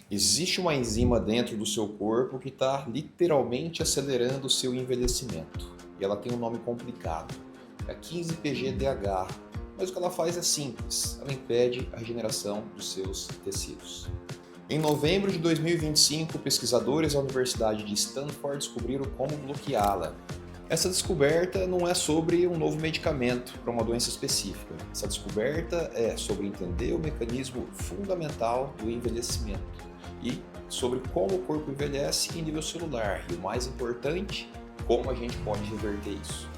Existe uma enzima dentro do seu corpo que está literalmente acelerando o seu envelhecimento. E ela tem um nome complicado. É a 15-PGDH. Mas o que ela faz é simples. Ela impede a regeneração dos seus tecidos. Em novembro de 2025, pesquisadores da Universidade de Stanford descobriram como bloqueá-la. Essa descoberta não é sobre um novo medicamento para uma doença específica. Essa descoberta é sobre entender o mecanismo fundamental do envelhecimento e sobre como o corpo envelhece em nível celular e, o mais importante, como a gente pode reverter isso.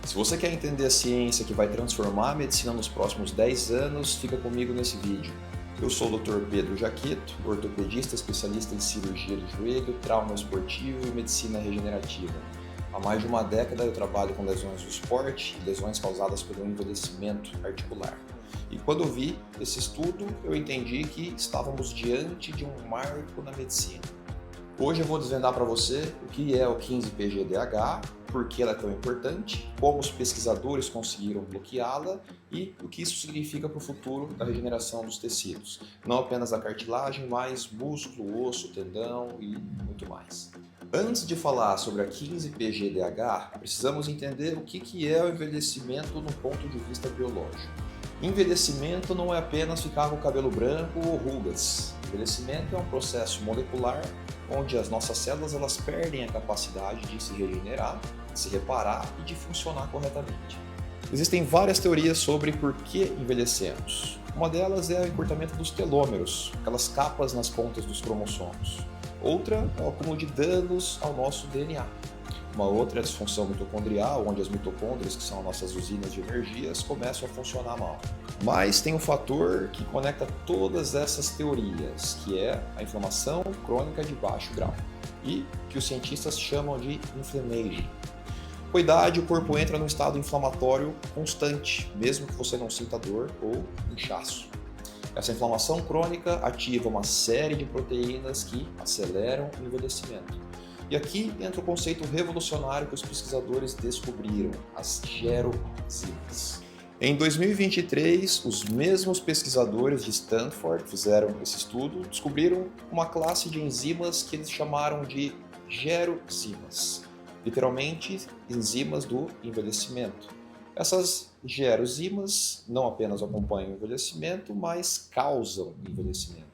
Se você quer entender a ciência que vai transformar a medicina nos próximos 10 anos, fica comigo nesse vídeo. Eu sou o Dr. Pedro Jaqueto, ortopedista especialista em cirurgia de joelho, trauma esportivo e medicina regenerativa. Há mais de uma década eu trabalho com lesões do esporte e lesões causadas pelo envelhecimento articular. E quando eu vi esse estudo, eu entendi que estávamos diante de um marco na medicina. Hoje eu vou desvendar para você o que é o 15-PGDH, por que ela é tão importante, como os pesquisadores conseguiram bloqueá-la e o que isso significa para o futuro da regeneração dos tecidos. Não apenas a cartilagem, mas músculo, osso, tendão e muito mais. Antes de falar sobre a 15-PGDH, precisamos entender o que é o envelhecimento no ponto de vista biológico. Envelhecimento não é apenas ficar com o cabelo branco ou rugas. Envelhecimento é um processo molecular onde as nossas células elas perdem a capacidade de se regenerar, de se reparar e de funcionar corretamente. Existem várias teorias sobre por que envelhecemos. Uma delas é o encurtamento dos telômeros, aquelas capas nas pontas dos cromossomos. Outra é o acúmulo de danos ao nosso DNA. Uma outra é a disfunção mitocondrial, onde as mitocôndrias, que são nossas usinas de energias, começam a funcionar mal. Mas tem um fator que conecta todas essas teorias, que é a inflamação crônica de baixo grau, e que os cientistas chamam de inflammation. Com a idade, o corpo entra num estado inflamatório constante, mesmo que você não sinta dor ou inchaço. Essa inflamação crônica ativa uma série de proteínas que aceleram o envelhecimento. E aqui entra o conceito revolucionário que os pesquisadores descobriram, as geroenzimas. Em 2023, os mesmos pesquisadores de Stanford fizeram esse estudo, descobriram uma classe de enzimas que eles chamaram de geroenzimas, literalmente enzimas do envelhecimento. Essas geroenzimas não apenas acompanham o envelhecimento, mas causam envelhecimento.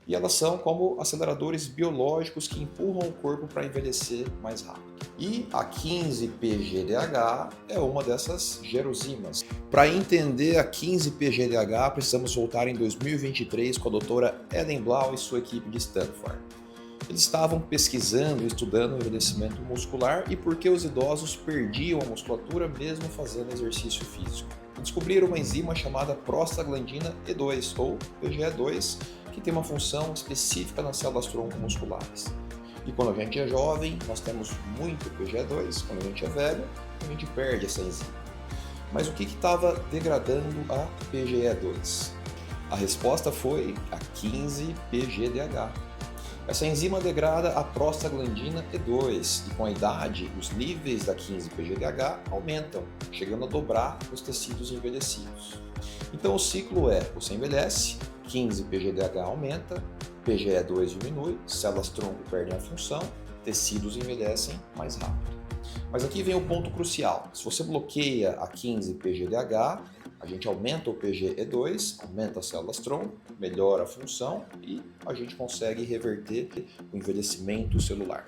E elas são como aceleradores biológicos que empurram o corpo para envelhecer mais rápido. E a 15-PGDH é uma dessas geroenzimas. Para entender a 15-PGDH, precisamos voltar em 2023 com a doutora Ellen Blau e sua equipe de Stanford. Eles estavam pesquisando e estudando o envelhecimento muscular e por que os idosos perdiam a musculatura mesmo fazendo exercício físico. E descobriram uma enzima chamada prostaglandina E2, ou PGE2, que tem uma função específica nas células tronco musculares. E quando a gente é jovem, nós temos muito PGE2, quando a gente é velho, a gente perde essa enzima. Mas o que estava degradando a PGE2? A resposta foi a 15-PGDH. Essa enzima degrada a prostaglandina E2 e com a idade, os níveis da 15-PGDH aumentam, chegando a dobrar os tecidos envelhecidos. Então o ciclo é, você envelhece, 15-PGDH aumenta, PGE2 diminui, células tronco perdem a função, tecidos envelhecem mais rápido. Mas aqui vem o ponto crucial, se você bloqueia a 15-PGDH, a gente aumenta o PGE2, aumenta as células tronco, melhora a função e a gente consegue reverter o envelhecimento celular.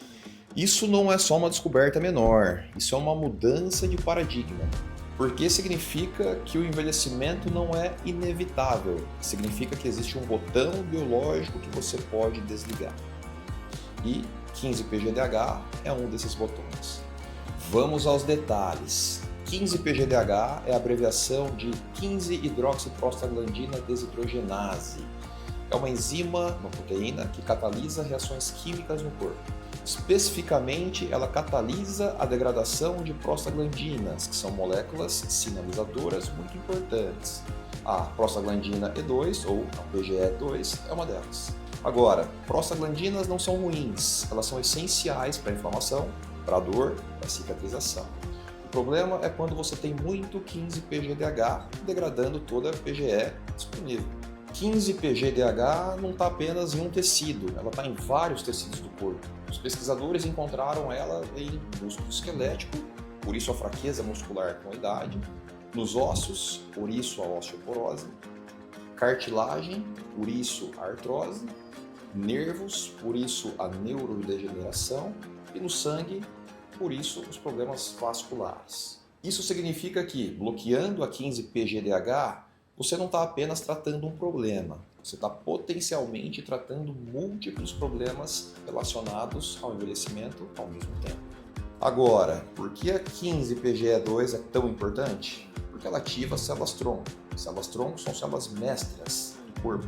Isso não é só uma descoberta menor, isso é uma mudança de paradigma. Porque significa que o envelhecimento não é inevitável, significa que existe um botão biológico que você pode desligar. E 15-PGDH é um desses botões. Vamos aos detalhes. 15-PGDH é a abreviação de 15-hidroxiprostaglandina desidrogenase. É uma enzima, uma proteína, que catalisa reações químicas no corpo. Especificamente, ela catalisa a degradação de prostaglandinas, que são moléculas sinalizadoras muito importantes. A prostaglandina E2, ou a PGE2, é uma delas. Agora, prostaglandinas não são ruins, elas são essenciais para a inflamação, para a dor, para a cicatrização. O problema é quando você tem muito 15-PGDH, degradando toda a PGE disponível. 15-PGDH não está apenas em um tecido, ela está em vários tecidos do corpo. Os pesquisadores encontraram ela em músculo esquelético, por isso a fraqueza muscular com a idade, nos ossos, por isso a osteoporose, cartilagem, por isso a artrose, nervos, por isso a neurodegeneração, e no sangue, por isso os problemas vasculares. Isso significa que, bloqueando a 15-PGDH, você não está apenas tratando um problema, você está potencialmente tratando múltiplos problemas relacionados ao envelhecimento ao mesmo tempo. Agora, por que a 15-PGE2 é tão importante? Porque ela ativa as células-tronco. Células-tronco são células mestras do corpo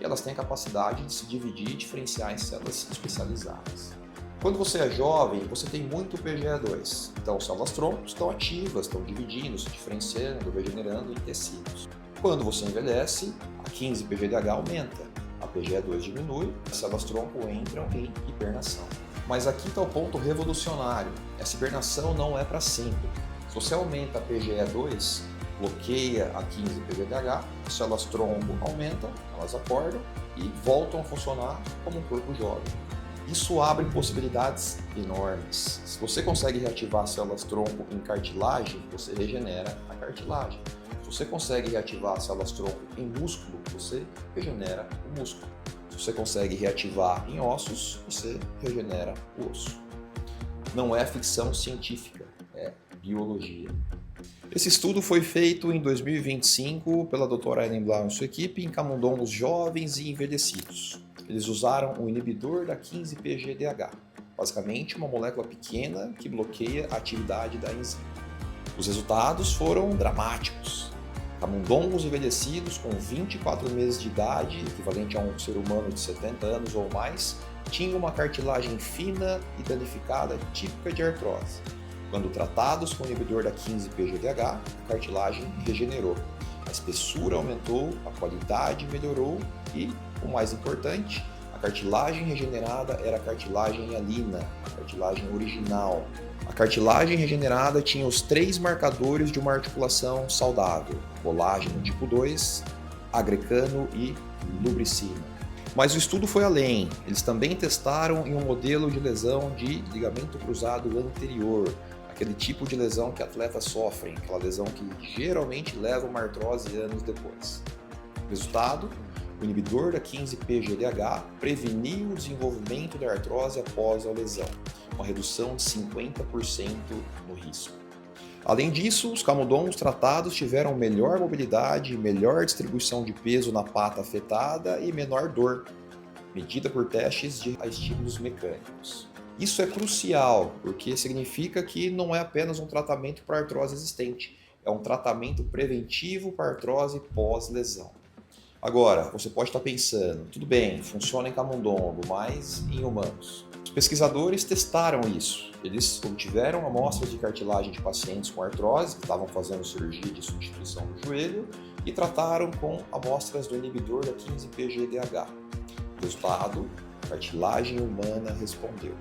e elas têm a capacidade de se dividir e diferenciar em células especializadas. Quando você é jovem, você tem muito PGE2, então células-tronco estão ativas, estão dividindo, se diferenciando, regenerando em tecidos. Quando você envelhece, a 15-PGDH aumenta, a PGE2 diminui, as células-tronco entram em hibernação. Mas aqui está o ponto revolucionário, essa hibernação não é para sempre. Se você aumenta a PGE2, bloqueia a 15-PGDH, as células-tronco aumentam, elas acordam e voltam a funcionar como um corpo jovem. Isso abre possibilidades enormes. Se você consegue reativar as células-tronco em cartilagem, você regenera a cartilagem. Se você consegue reativar as células-tronco em músculo, você regenera o músculo. Se você consegue reativar em ossos, você regenera o osso. Não é ficção científica, é biologia. Esse estudo foi feito em 2025 pela doutora Ellen Blau e sua equipe em camundongos jovens e envelhecidos. Eles usaram o inibidor da 15-PGDH, basicamente uma molécula pequena que bloqueia a atividade da enzima. Os resultados foram dramáticos. Camundongos envelhecidos com 24 meses de idade, equivalente a um ser humano de 70 anos ou mais, tinham uma cartilagem fina e danificada típica de artrose. Quando tratados com o inibidor da 15-PGDH, a cartilagem regenerou. A espessura aumentou, a qualidade melhorou e, o mais importante, a cartilagem regenerada era a cartilagem hialina, a cartilagem original. A cartilagem regenerada tinha os 3 marcadores de uma articulação saudável: colágeno tipo 2, agrecano e lubricina. Mas o estudo foi além. Eles também testaram em um modelo de lesão de ligamento cruzado anterior, aquele tipo de lesão que atletas sofrem, aquela lesão que geralmente leva a uma artrose anos depois. Resultado: o inibidor da 15-PGDH preveniu o desenvolvimento da artrose após a lesão, uma redução de 50% no risco. Além disso, os camundongos tratados tiveram melhor mobilidade, melhor distribuição de peso na pata afetada e menor dor, medida por testes de estímulos mecânicos. Isso é crucial, porque significa que não é apenas um tratamento para artrose existente, é um tratamento preventivo para artrose pós-lesão. Agora, você pode estar pensando, tudo bem, funciona em camundongo, mas em humanos? Os pesquisadores testaram isso. Eles obtiveram amostras de cartilagem de pacientes com artrose, que estavam fazendo cirurgia de substituição do joelho, e trataram com amostras do inibidor da 15-PGDH. Resultado: a cartilagem humana respondeu.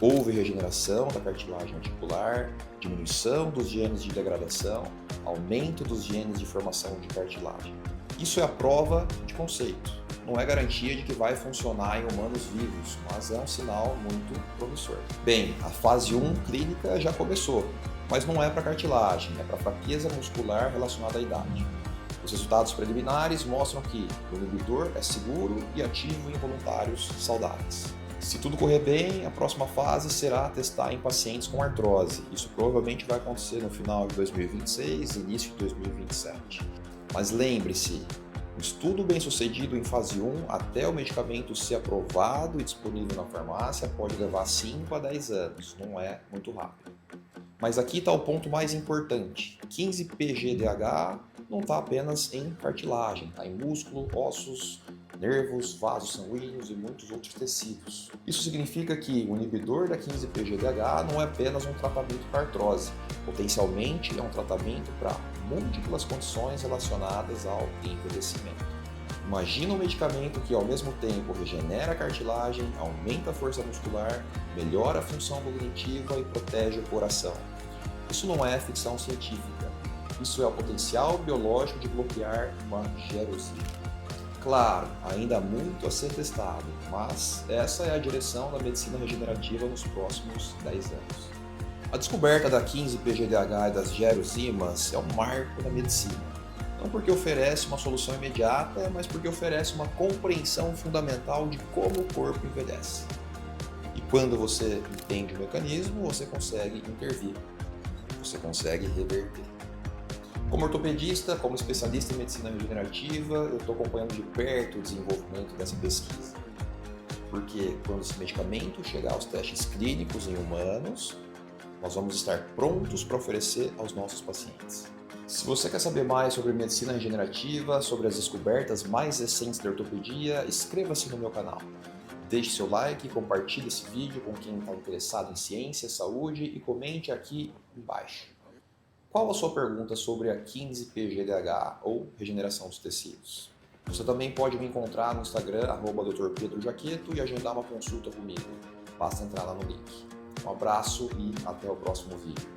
Houve regeneração da cartilagem articular, diminuição dos genes de degradação, aumento dos genes de formação de cartilagem. Isso é a prova de conceito. Não é garantia de que vai funcionar em humanos vivos, mas é um sinal muito promissor. Bem, a fase 1 clínica já começou, mas não é para cartilagem, é para fraqueza muscular relacionada à idade. Os resultados preliminares mostram que o inibidor é seguro e ativo em voluntários saudáveis. Se tudo correr bem, a próxima fase será testar em pacientes com artrose. Isso provavelmente vai acontecer no final de 2026 e início de 2027. Mas lembre-se, o estudo bem-sucedido em fase 1 até o medicamento ser aprovado e disponível na farmácia pode levar 5 a 10 anos, não é muito rápido. Mas aqui está o ponto mais importante: 15-PGDH não está apenas em cartilagem, está em músculo, ossos, nervos, vasos sanguíneos e muitos outros tecidos. Isso significa que o inibidor da 15-PGDH não é apenas um tratamento para artrose, potencialmente é um tratamento para múltiplas condições relacionadas ao envelhecimento. Imagina um medicamento que ao mesmo tempo regenera a cartilagem, aumenta a força muscular, melhora a função cognitiva e protege o coração. Isso não é ficção científica, isso é o potencial biológico de bloquear uma gerosina. Claro, ainda há muito a ser testado, mas essa é a direção da medicina regenerativa nos próximos 10 anos. A descoberta da 15-PGDH e das gerozimas é um marco na medicina. Não porque oferece uma solução imediata, mas porque oferece uma compreensão fundamental de como o corpo envelhece. E quando você entende o mecanismo, você consegue intervir, você consegue reverter. Como ortopedista, como especialista em medicina regenerativa, eu estou acompanhando de perto o desenvolvimento dessa pesquisa. Porque quando esse medicamento chegar aos testes clínicos em humanos, nós vamos estar prontos para oferecer aos nossos pacientes. Se você quer saber mais sobre medicina regenerativa, sobre as descobertas mais recentes da ortopedia, inscreva-se no meu canal. Deixe seu like, compartilhe esse vídeo com quem está interessado em ciência, saúde e comente aqui embaixo. Qual a sua pergunta sobre a 15-PGDH ou regeneração dos tecidos? Você também pode me encontrar no Instagram, @Dr. Pedro Jaqueto, e agendar uma consulta comigo. Basta entrar lá no link. Um abraço e até o próximo vídeo.